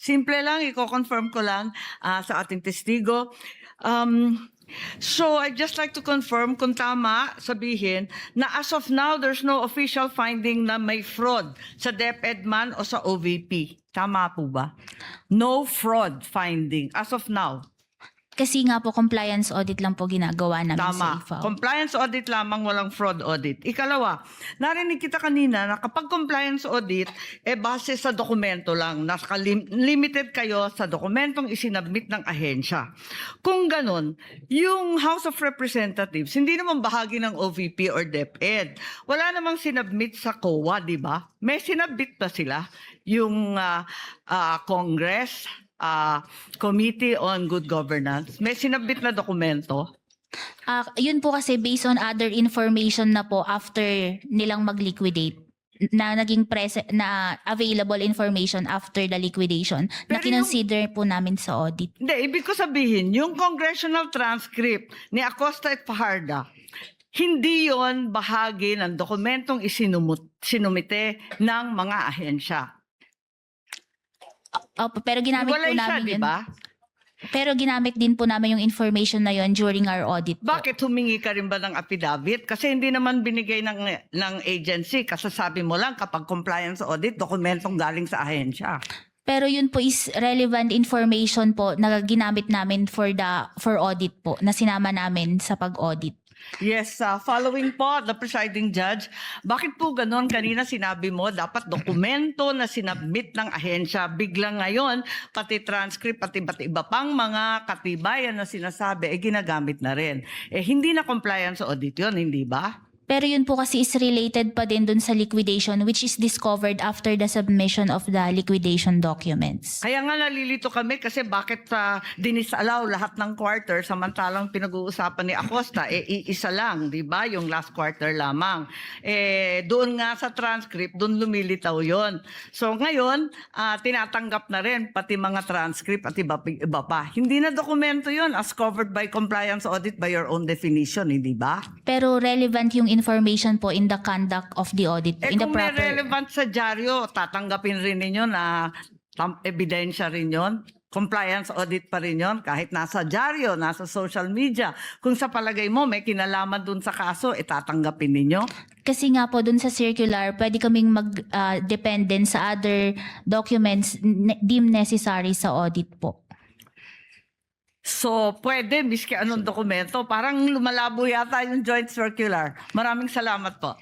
Simple lang, i-confirm ko lang sa ating testigo. So I'd just like to confirm kung tama sabihin na as of now, there's no official finding na may fraud sa DepEd man o sa OVP. Tama po ba? No fraud finding as of now. Kasi nga po, compliance audit lang po ginagawa namin Tama. sa IFAO. Compliance audit lamang, walang fraud audit. Ikalawa, narinig kita kanina na kapag compliance audit, base sa dokumento lang. Limited kayo sa dokumentong isinabmit ng ahensya. Kung ganun, yung House of Representatives, hindi naman bahagi ng OVP or DepEd. Wala namang sinabmit sa COA, di ba? May sinabmit pa sila. Yung Congress, Committee on Good Governance, may sinabit na dokumento. Yun po kasi based on other information na po after nilang mag-liquidate na naging na available information after the liquidation na Pero kinonsider po namin sa audit. Hindi, ibig ko sabihin, yung congressional transcript ni Acosta at Fajarda, hindi yon bahagi ng dokumentong sinumite ng mga ahensya. Opo, pero ginamit po Wala siya, namin di yun. ba? Pero ginamit din po namin yung information na yon during our audit po. Bakit humingi ka rin ba ng affidavit? Kasi hindi naman binigay ng agency. Kasasabi mo lang kapag compliance audit, dokumentong galing sa ahensya. Pero yun po is relevant information po na ginamit namin for audit po, na sinama namin sa pag-audit. Yes, following po the presiding judge, bakit po ganon? Kanina sinabi mo, dapat dokumento na sinabmit ng ahensya. Biglang ngayon, pati transcript, pati iba pang mga katibayan na sinasabi, ginagamit na rin. Hindi na compliance audit yun, hindi ba? Pero yun po kasi is related pa din dun sa liquidation which is discovered after the submission of the liquidation documents. Kaya nga nalilito kami kasi bakit dinisallow lahat ng quarter samantalang pinag-uusapan ni Acosta, iisa lang, di ba? Yung last quarter lamang. Doon nga sa transcript, doon lumilitaw yon. So ngayon, tinatanggap na rin pati mga transcript at iba pa. Hindi na dokumento yon as covered by compliance audit by your own definition, hindi ba? Pero relevant yung information po in the conduct of the audit po, in the Kung may proper... relevant sa dyaryo, tatanggapin rin ninyo na ebidensya rin yon. Compliance audit pa rin yon kahit nasa dyaryo, nasa social media. Kung sa palagay mo may kinalaman dun sa kaso, tatanggapin ninyo. Kasi nga po dun sa circular, pwede kaming mag-dependent sa other documents deemed necessary sa audit po. So, pwede, miski anong dokumento. Parang lumalabo yata yung joint circular. Maraming salamat po.